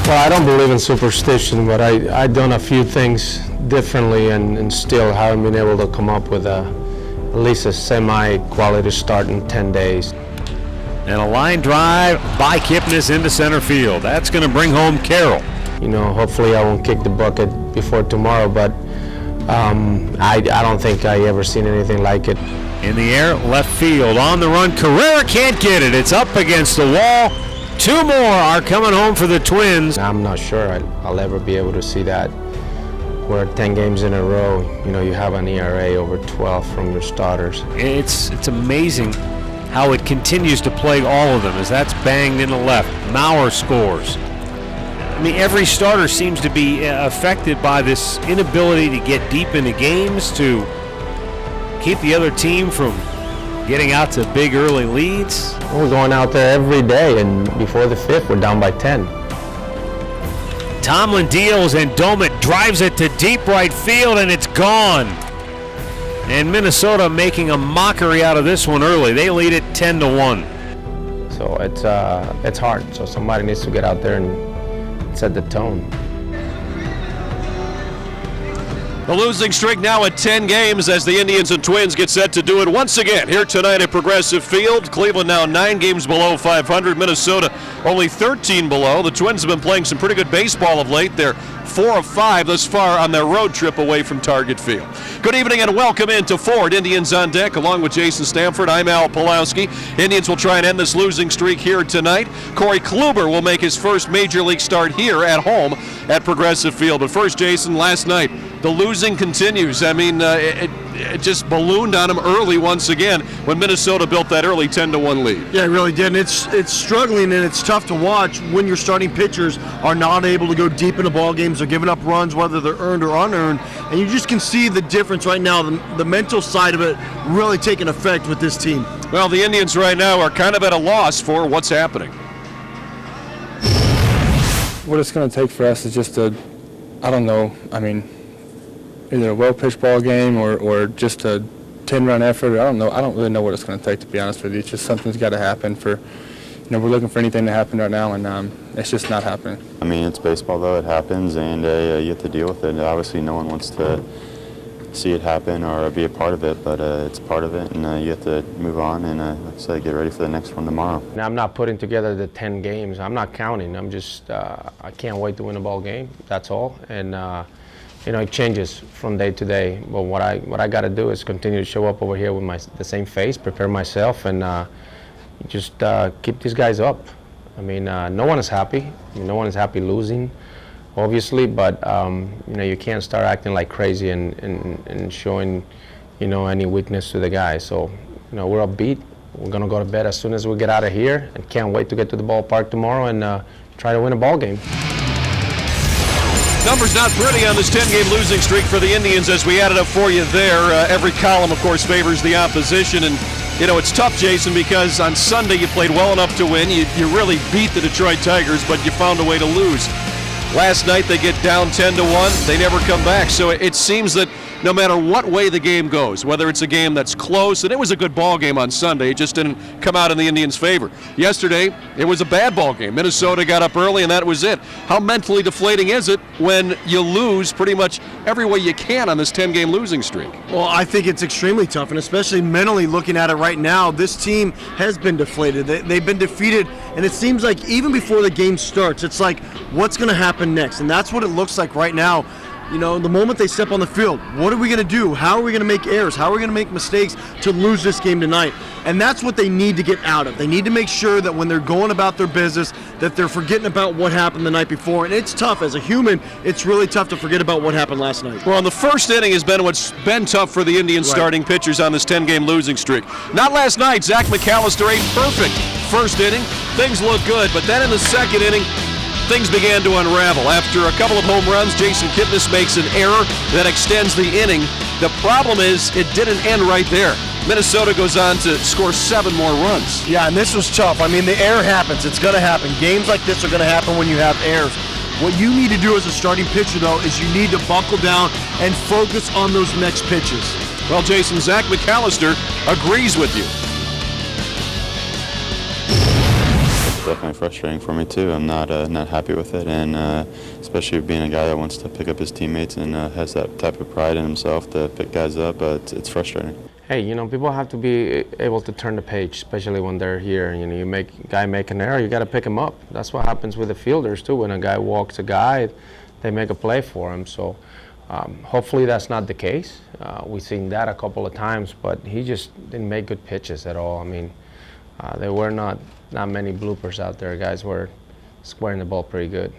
Well, I don't believe in superstition, but I've done a few things differently and still haven't been able to come up with at least a semi-quality start in 10 days. And a line drive by Kipnis into center field. That's going to bring home Carroll. You know, hopefully I won't kick the bucket before tomorrow, but I don't think I ever seen anything like it. In the air, left field, on the run. Carrera can't get it. It's up against the wall. Two more are coming home for the Twins. I'm not sure I'll ever be able to see that, where 10 games in a row, you know, you have an ERA over 12 from your starters. It's amazing how it continues to plague all of them as that's banged in the left. Mauer scores. I mean, every starter seems to be affected by this inability to get deep into games, to keep the other team from getting out to big early leads. We're going out there every day, and before the fifth, we're down by 10. Tomlin deals, and Domet drives it to deep right field, and it's gone. And Minnesota making a mockery out of this one early. They lead it 10-1. So it's hard. So somebody needs to get out there and set the tone. The losing streak now at 10 games as the Indians and Twins get set to do it once again here tonight at Progressive Field. Cleveland now 9 games below 500. Minnesota only 13 below. The Twins have been playing some pretty good baseball of late. They're 4 of 5 thus far on their road trip away from Target Field. Good evening and welcome into Ford. Indians on deck along with Jason Stamford. I'm Al Pulowski. Indians will try and end this losing streak here tonight. Corey Kluber will make his first major league start here at home at Progressive Field. But first, Jason, last night the losing continues. I mean, it just ballooned on them early once again when Minnesota built that early 10-1 lead. Yeah, it really did. And it's struggling, and it's tough to watch when your starting pitchers are not able to go deep into ball games or giving up runs, whether they're earned or unearned. And you just can see the difference right now, the mental side of it really taking effect with this team. Well, the Indians right now are kind of at a loss for what's happening. What it's going to take for us is just I don't know, I mean, either a well-pitched ball game or just a 10-run effort. I don't know. I don't really know what it's going to take, to be honest with you. It's just something's got to happen for, you know, we're looking for anything to happen right now, and it's just not happening. I mean, it's baseball, though. It happens, and you have to deal with it. Obviously, no one wants to see it happen or be a part of it, but it's part of it, and you have to move on and, like I said, get ready for the next one tomorrow. Now, I'm not putting together the 10 games. I'm not counting. I'm just, I can't wait to win a ball game. That's all. And, you know, it changes from day to day. But what I got to do is continue to show up over here with the same face, prepare myself, and just keep these guys up. I mean, no one is happy. I mean, no one is happy losing, obviously. But you know, you can't start acting like crazy and showing, you know, any weakness to the guys. So, you know, we're upbeat. We're gonna go to bed as soon as we get out of here, and can't wait to get to the ballpark tomorrow and try to win a ball game. Numbers not pretty on this 10-game losing streak for the Indians as we added up for you there. Every column, of course, favors the opposition. And, you know, it's tough, Jason, because on Sunday you played well enough to win. You really beat the Detroit Tigers, but you found a way to lose. Last night they get down 10-1. They never come back. So it seems that no matter what way the game goes, whether it's a game that's close, and it was a good ball game on Sunday, it just didn't come out in the Indians' favor. Yesterday, it was a bad ball game. Minnesota got up early, and that was it. How mentally deflating is it when you lose pretty much every way you can on this 10-game losing streak? Well, I think it's extremely tough, and especially mentally looking at it right now, this team has been deflated. They've been defeated, and it seems like even before the game starts, it's like, what's going to happen next? And that's what it looks like right now. You know, the moment they step on the field, what are we going to do? How are we going to make errors? How are we going to make mistakes to lose this game tonight? And that's what they need to get out of. They need to make sure that when they're going about their business, that they're forgetting about what happened the night before. And it's tough. As a human, it's really tough to forget about what happened last night. Well, the first inning has been what's been tough for the Indians starting pitchers on this 10-game losing streak. Not last night. Zach McAllister ain't perfect. First inning, things look good. But then in the second inning, things began to unravel. After a couple of home runs, Jason Kipnis makes an error that extends the inning. The problem is it didn't end right there. Minnesota goes on to score 7 more runs. Yeah, and this was tough. I mean, the error happens. It's going to happen. Games like this are going to happen when you have errors. What you need to do as a starting pitcher, though, is you need to buckle down and focus on those next pitches. Well, Jason, Zach McAllister agrees with you. definitely frustrating for me too. I'm not happy with it, and especially being a guy that wants to pick up his teammates and has that type of pride in himself to pick guys up. It's frustrating. Hey, people have to be able to turn the page, especially when they're here. You make an error, you got to pick him up. That's what happens with the fielders too. When a guy walks a guy, they make a play for him. So hopefully that's not the case. We've seen that a couple of times, but he just didn't make good pitches at all. I mean, there were not many bloopers out there. Guys were squaring the ball pretty good.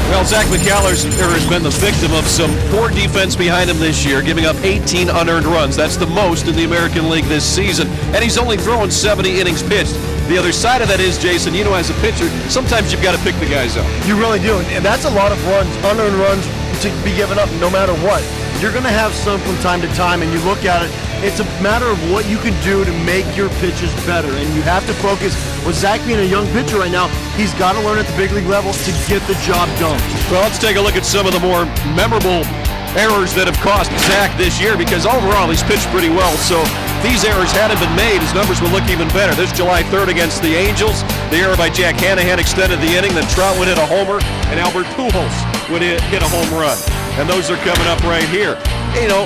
Well, Zach McAllister has been the victim of some poor defense behind him this year, giving up 18 unearned runs. That's the most in the American League this season, and he's only thrown 70 innings pitched. The other side of that is, Jason, as a pitcher, sometimes you've got to pick the guys up. You really do, and that's a lot of runs, unearned runs to be given up no matter what. You're going to have some from time to time, and you look at it, it's a matter of what you can do to make your pitches better, and you have to focus. With Zach being a young pitcher right now, he's got to learn at the big league level to get the job done. Well, let's take a look at some of the more memorable errors that have cost Zach this year, because overall he's pitched pretty well. So if these errors hadn't been made, his numbers would look even better. This July 3rd against the Angels, the error by Jack Hanahan extended the inning, then Trout would hit a homer, and Albert Pujols would hit a home run. And those are coming up right here.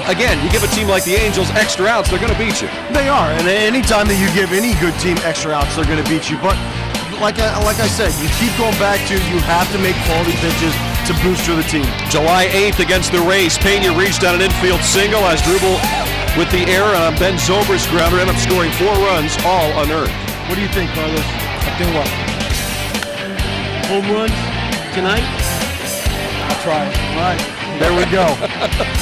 Again, you give a team like the Angels extra outs, they're going to beat you. They are, and any time that you give any good team extra outs, they're going to beat you. But like I said, you keep going back to you have to make quality pitches to boost the team. July 8th against the Rays, Pena reached on an infield single as Drupal with the error on Ben Zobrist's grounder ended up scoring 4 runs, all unearned. What do you think, Carlos? I think what? Home runs tonight? I'll try. All right. There we go.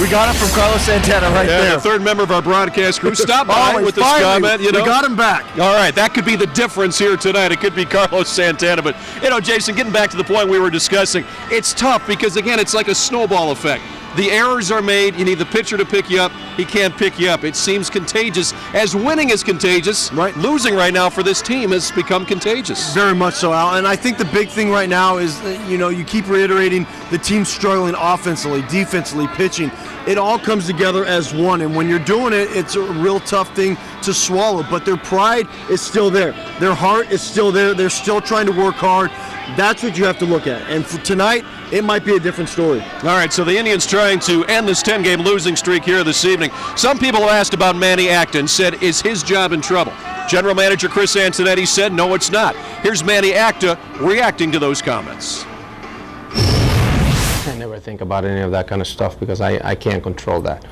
We got it from Carlos Santana right there. The third member of our broadcast crew stopped by with this comment. We got him back. All right, that could be the difference here tonight. It could be Carlos Santana. But, Jason, getting back to the point we were discussing, it's tough because, again, it's like a snowball effect. The errors are made. You need the pitcher to pick you up. He can't pick you up. It seems contagious. As winning is contagious, right, losing right now for this team has become contagious. Very much so, Al. And I think the big thing right now is, you keep reiterating the team's struggling offensively, defensively, pitching. It all comes together as one. And when you're doing it, it's a real tough thing to swallow. But their pride is still there. Their heart is still there. They're still trying to work hard. That's what you have to look at. And for tonight, it might be a different story. All right, so the Indians trying to end this 10-game losing streak here this evening. Some people have asked about Manny Acton, said, is his job in trouble? General Manager Chris Antonetti said, no, it's not. Here's Manny Acta reacting to those comments. I never think about any of that kind of stuff because I can't control that.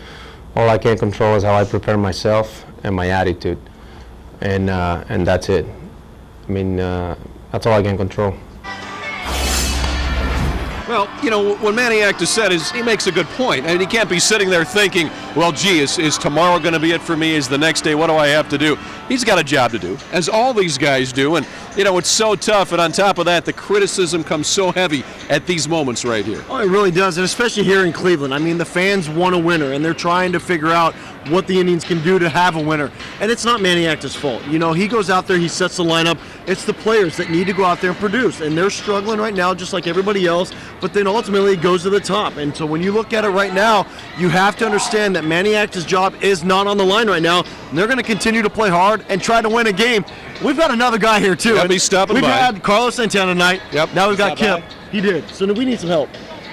All I can control is how I prepare myself and my attitude, and that's it. I mean, that's all I can control. Well, what Manny Acta said is he makes a good point. I mean, he can't be sitting there thinking, well, gee, is tomorrow going to be it for me? Is the next day? What do I have to do? He's got a job to do, as all these guys do. And, it's so tough. And on top of that, the criticism comes so heavy at these moments right here. Oh, it really does, and especially here in Cleveland. I mean, the fans want a winner, and they're trying to figure out what the Indians can do to have a winner. And it's not Manny Acta's fault. He goes out there, he sets the lineup. It's the players that need to go out there and produce. And they're struggling right now just like everybody else, but then ultimately it goes to the top. And so when you look at it right now, you have to understand that Manny Acta's job is not on the line right now. And they're going to continue to play hard and try to win a game. We've got another guy here, too. He's stopping We've by. had Carlos Santana tonight. Yep. Now we've got Kip. He did. So we need some help.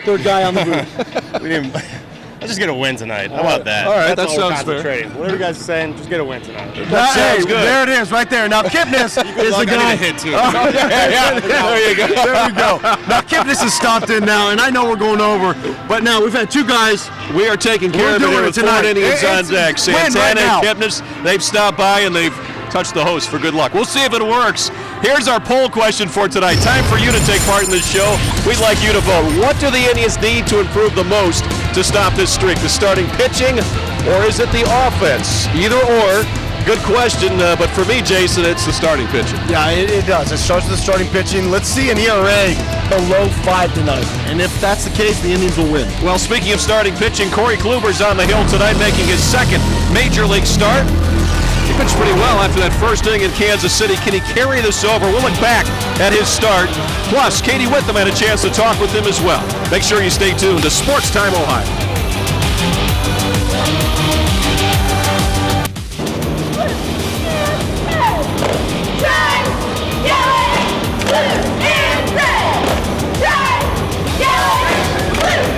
Third guy on the booth. Let's just get a win tonight. How about that? All right, That's that all sounds fair. concentrating. Whatever you guys are saying, just get a win tonight. sounds good. There it is, right there. Now Kipnis is the guy. I need a hit too. There you go. There we go. Now Kipnis has stopped in now, and I know we're going over, but now we've had 2 guys. We are taking care of it doing here it with tonight. 4 Indians It's on deck. win right Santana now. and Kipnis, they've stopped by and they've touched the host for good luck. We'll see if it works. Here's our poll question for tonight. Time for you to take part in this show. We'd like you to vote. What do the Indians need to improve the most to stop this streak? The starting pitching, or is it the offense? Either or. Good question, but for me, Jason, it's the starting pitching. Yeah, it does. It starts with the starting pitching. Let's see an ERA below 5 tonight. And if that's the case, the Indians will win. Well, speaking of starting pitching, Corey Kluber's on the hill tonight, making his second major league start. He pitched pretty well after that first inning in Kansas City. Can he carry this over? We'll look back at his start. Plus, Katie Witham had a chance to talk with him as well. Make sure you stay tuned to Sports Time Ohio.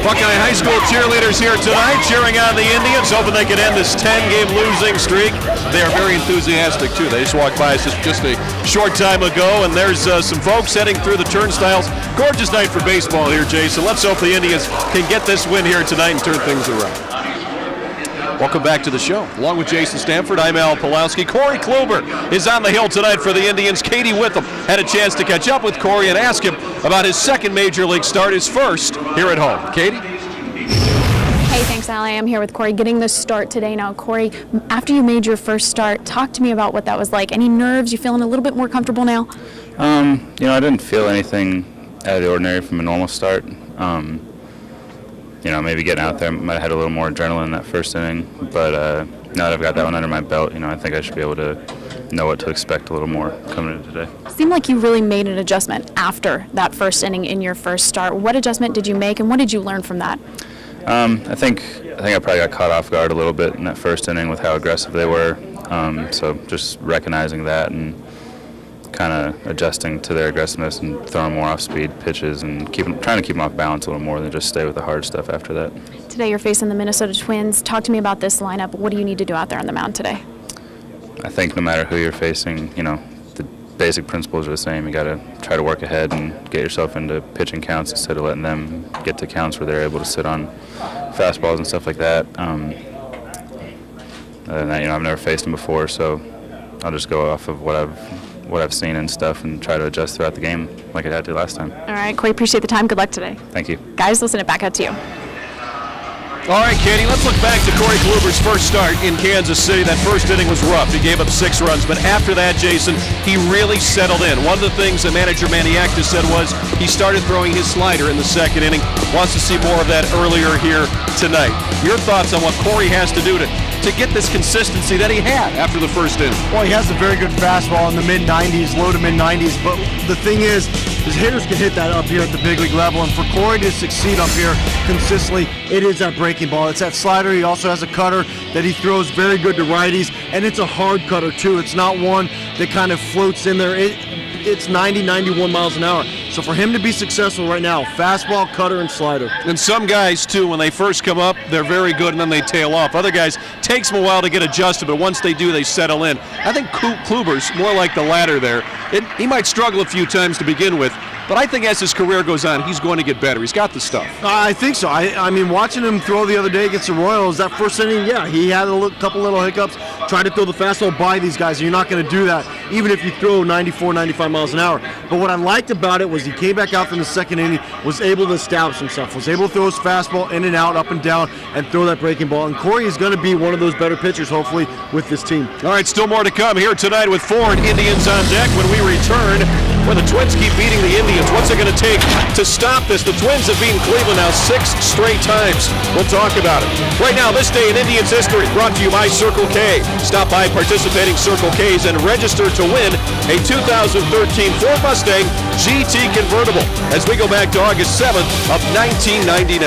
Buckeye High School cheerleaders here tonight cheering on the Indians, hoping they can end this 10-game losing streak. They are very enthusiastic, too. They just walked by us just a short time ago, and there's some folks heading through the turnstiles. Gorgeous night for baseball here, Jason. Let's hope the Indians can get this win here tonight and turn things around. Welcome back to the show. Along with Jason Stanford, I'm Al Pulowski. Corey Kluber is on the hill tonight for the Indians. Katie Witham had a chance to catch up with Corey and ask him about his second Major League start, his first here at home. Katie? Hey, thanks, Al. I am here with Corey getting the start today. Now, Corey, after you made your first start, talk to me about what that was like. Any nerves? You feeling a little bit more comfortable now? I didn't feel anything out of the ordinary from a normal start. Maybe getting out there might have had a little more adrenaline in that first inning, but now that I've got that one under my belt, I think I should be able to know what to expect a little more coming in today. Seemed like you really made an adjustment after that first inning in your first start. What adjustment did you make, and what did you learn from that? I think I probably got caught off guard a little bit in that first inning with how aggressive they were, so just recognizing that and kind of adjusting to their aggressiveness and throwing more off-speed pitches and trying to keep them off balance a little more than just stay with the hard stuff after that. Today you're facing the Minnesota Twins. Talk to me about this lineup. What do you need to do out there on the mound today? I think no matter who you're facing, the basic principles are the same. You got to try to work ahead and get yourself into pitching counts instead of letting them get to counts where they're able to sit on fastballs and stuff like that. Other than that, I've never faced them before, so I'll just go off of what I've seen and stuff and try to adjust throughout the game like I had to last time. All right, Corey, appreciate the time. Good luck today. Thank you. Guys, listen it back out to you. All right, Katie, let's look back to Corey Kluber's first start in Kansas City. That first inning was rough. He gave up 6 runs, but after that, Jason, he really settled in. One of the things that manager Maniacta said was he started throwing his slider in the second inning. Wants to see more of that earlier here tonight. Your thoughts on what Corey has to do to get this consistency that he had after the first inning? Well, he has a very good fastball in the mid-90s, low to mid-90s, but the thing is, his hitters can hit that up here at the big league level, and for Corey to succeed up here consistently, it is that breaking ball. It's that slider. He also has a cutter that he throws very good to righties, and it's a hard cutter too. It's not one that kind of floats in there. It's 90, 91 miles an hour. So for him to be successful right now, fastball, cutter, and slider. And some guys, too, when they first come up, they're very good, and then they tail off. Other guys, takes them a while to get adjusted, but once they do, they settle in. I think Kluber's more like the latter there. He might struggle a few times to begin with, but I think as his career goes on, he's going to get better. He's got the stuff. I think so. I mean, watching him throw the other day against the Royals, that first inning, yeah, he had a couple little hiccups, tried to throw the fastball by these guys, and you're not going to do that, even if you throw 94, 95 miles an hour. But what I liked about it was he came back out from the second inning, was able to establish himself, was able to throw his fastball in and out, up and down, and throw that breaking ball. And Corey is going to be one of those better pitchers, hopefully, with this team. All right, still more to come here tonight with Ford Indians on deck when we return, where the Twins keep beating the Indians. What's it going to take to stop this? The Twins have beaten Cleveland now 6 straight times. We'll talk about it. Right now, this day in Indians history, brought to you by Circle K. Stop by participating Circle K's and register to win a 2013 Ford Mustang GT convertible as we go back to August 7th of 1999.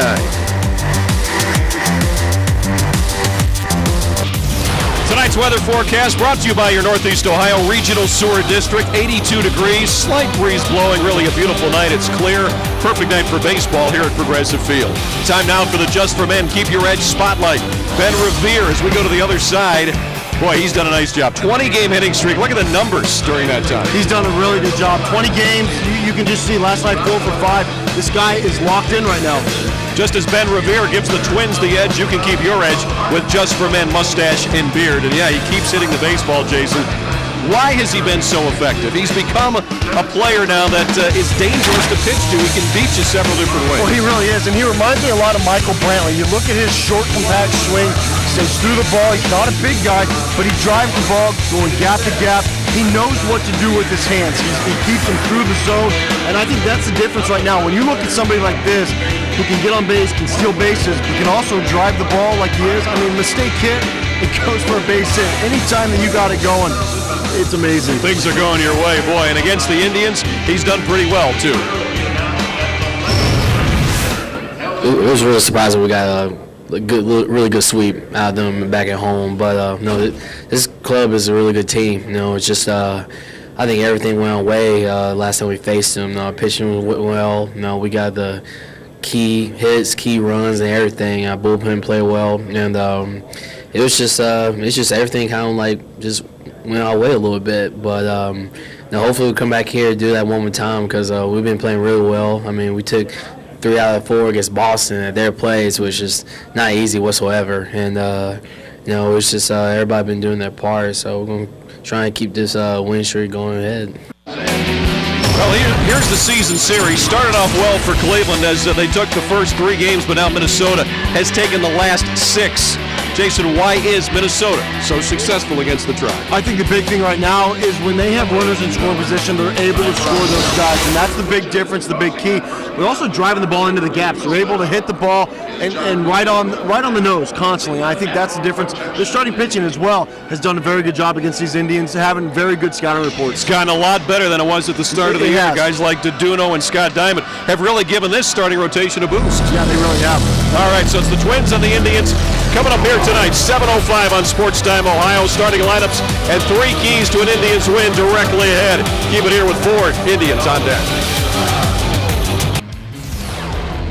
Tonight's weather forecast brought to you by your Northeast Ohio Regional Sewer District. 82 degrees, slight breeze blowing, really a beautiful night. It's clear, perfect night for baseball here at Progressive Field. Time now for the Just for Men Keep Your Edge Spotlight. Ben Revere as we go to the other side. Boy, he's done a nice job. 20-game hitting streak. Look at the numbers during that time. He's done a really good job. 20 games. You can just see last night 4 for 5. This guy is locked in right now. Just as Ben Revere gives the Twins the edge, you can keep your edge with Just for Men mustache and beard. And yeah, he keeps hitting the baseball, Jason. Why has he been so effective? He's become a player now that is dangerous to pitch to. He can beat you several different ways. Well, he really is, and he reminds me a lot of Michael Brantley. You look at his short, compact swing, stays through the ball. He's not a big guy, but he drives the ball going gap to gap. He knows what to do with his hands. He keeps them through the zone, and I think that's the difference right now. When you look at somebody like this who can get on base, can steal bases, but can also drive the ball like he is, I mean, mistake hit, it goes for a base hit. Anytime that you got it going, it's amazing. Things are going your way, boy. And against the Indians, he's done pretty well, too. It was really surprising we got a really good sweep out of them back at home. But no, this club is a really good team. It's just I think everything went our way last time we faced them. Pitching went well. We got the key hits, key runs, and everything. Our bullpen played well, and it was just it's just everything kind of like just went our way a little bit. But now hopefully we'll come back here and do that one more time because we've been playing really well. I mean, we took 3 out of 4 against Boston at their plays, which is not easy whatsoever. And it's just everybody been doing their part, so we're going to try and keep this win streak going ahead. Well, here's the season series. Started off well for Cleveland as they took the first 3 games, but now Minnesota has taken the last 6. Jason, why is Minnesota so successful against the Tribe? I think the big thing right now is when they have runners in scoring position, they're able to score those guys, and that's the big difference, the big key. We're also driving the ball into the gaps. They're able to hit the ball and right on the nose constantly. And I think that's the difference. Their starting pitching as well has done a very good job against these Indians, having very good scouting reports. It's gotten a lot better than it was at the start of the year. Guys like Deduno and Scott Diamond have really given this starting rotation a boost. Yeah, they really have. All right, so it's the Twins and the Indians coming up here tonight, 7:05 on Sports Time Ohio. Starting lineups and 3 keys to an Indians win directly ahead. Keep it here with Ford. Indians on deck.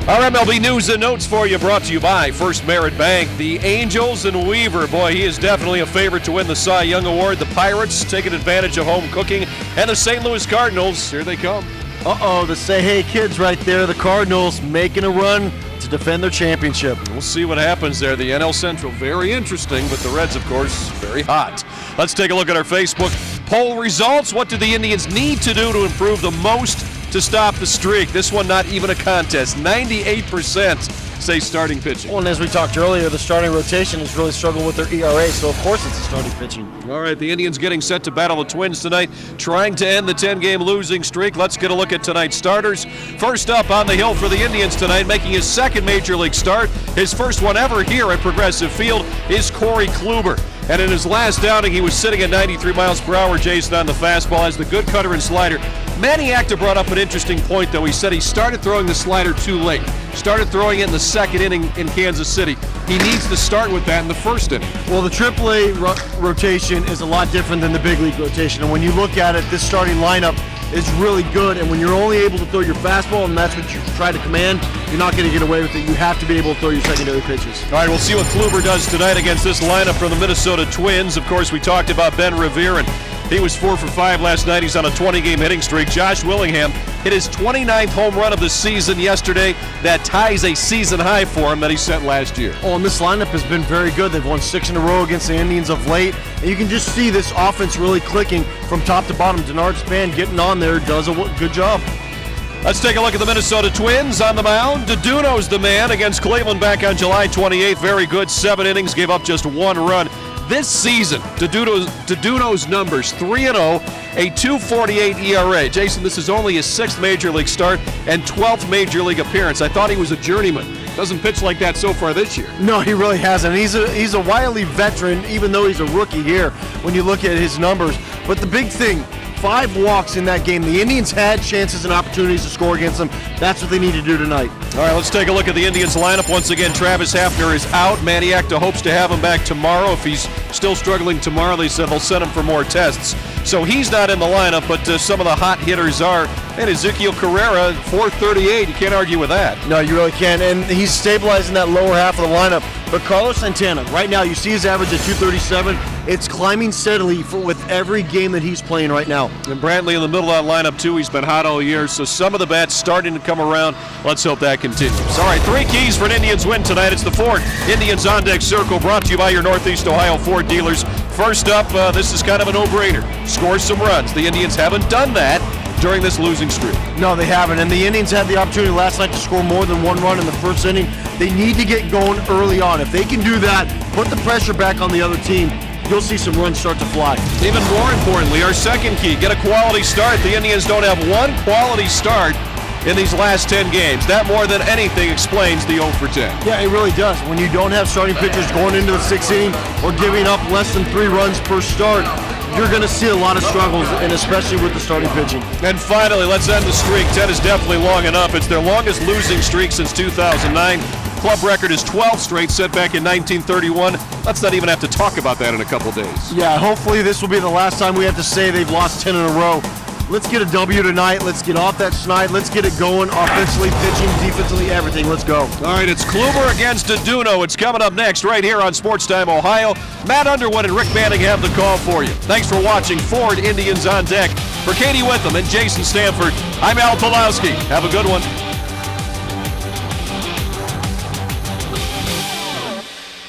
Our MLB news and notes for you brought to you by First Merit Bank. The Angels and Weaver, boy, he is definitely a favorite to win the Cy Young Award. The Pirates taking advantage of home cooking, and the St. Louis Cardinals, here they come. The Say Hey Kids right there, the Cardinals making a run to defend their championship. We'll see what happens there. The NL Central, very interesting, but the Reds, of course, very hot. Let's take a look at our Facebook poll results. What do the Indians need to do to improve the most to stop the streak? This one not even a contest. 98% say starting pitching. Well, and as we talked earlier, the starting rotation has really struggled with their ERA, so of course it's the starting pitching. All right, the Indians getting set to battle the Twins tonight, trying to end the 10-game losing streak. Let's get a look at tonight's starters. First up on the hill for the Indians tonight, making his 2nd Major League start, his first one ever here at Progressive Field, is Corey Kluber. And in his last outing, he was sitting at 93 miles per hour, Jason, on the fastball, as the good cutter and slider. Manny Acta brought up an interesting point, though. He said he started throwing the slider too late. Started throwing it in the 2nd inning in Kansas City. He needs to start with that in the 1st inning. Well, the AAA rotation is a lot different than the big league rotation. And when you look at it, this starting lineup is really good. And when you're only able to throw your fastball and that's what you try to command, you're not going to get away with it. You have to be able to throw your secondary pitches. All right, we'll see what Kluber does tonight against this lineup from the Minnesota Twins. Of course, we talked about Ben Revere, and he was 4 for 5 last night. He's on a 20-game hitting streak. Josh Willingham hit his 29th home run of the season yesterday. That ties a season high for him that he set last year. Oh, and this lineup has been very good. They've won 6 in a row against the Indians of late. And you can just see this offense really clicking from top to bottom. Denard Span getting on there does a good job. Let's take a look at the Minnesota Twins on the mound. Deduno's the man against Cleveland back on July 28th. Very good, 7 innings, gave up just 1 run. This season, Deduno's numbers, 3-0, a 2.48 ERA. Jason, this is only his 6th Major League start and 12th Major League appearance. I thought he was a journeyman. Doesn't pitch like that so far this year. No, he really hasn't. He's a wily veteran, even though he's a rookie here when you look at his numbers. But the big thing, 5 walks in that game. The Indians had chances and opportunities to score against them. That's what they need to do tonight. All right, let's take a look at the Indians lineup. Once again, Travis Hafner is out. Manny Acta hopes to have him back tomorrow. If he's still struggling tomorrow, they said they'll send him for more tests. So he's not in the lineup, but some of the hot hitters are. And Ezekiel Carrera, 438. You can't argue with that. No, you really can't. And he's stabilizing that lower half of the lineup. But Carlos Santana, right now, you see his average at 237. It's climbing steadily with every game that he's playing right now. And Brantley in the middle of that lineup, too. He's been hot all year, so some of the bats starting to come around. Let's hope that continues. All right, 3 keys for an Indians win tonight. It's the Ford Indians On Deck Circle, brought to you by your Northeast Ohio Ford dealers. First up, this is kind of a no-brainer. Score some runs. The Indians haven't done that during this losing streak. No, they haven't. And the Indians had the opportunity last night to score more than 1 run in the 1st inning. They need to get going early on. If they can do that, put the pressure back on the other team, you'll see some runs start to fly. Even more importantly, our 2nd key, get a quality start. The Indians don't have 1 quality start in these last 10 games. That more than anything explains the 0 for 10. Yeah, it really does. When you don't have starting pitchers going into the 6th inning or giving up less than 3 runs per start, you're going to see a lot of struggles, and especially with the starting pitching. And finally, let's end the streak. 10 is definitely long enough. It's their longest losing streak since 2009. Club record is 12 straight, set back in 1931. Let's not even have to talk about that in a couple days. Yeah, hopefully this will be the last time we have to say they've lost 10 in a row. Let's get a W tonight. Let's get off that schneid. Let's get it going offensively, pitching, defensively, everything. Let's go. All right, it's Kluber against Aduno. It's coming up next right here on Sports Time Ohio. Matt Underwood and Rick Manning have the call for you. Thanks for watching Ford Indians on Deck. For Katie Witham and Jason Stanford, I'm Al Pulowski. Have a good one.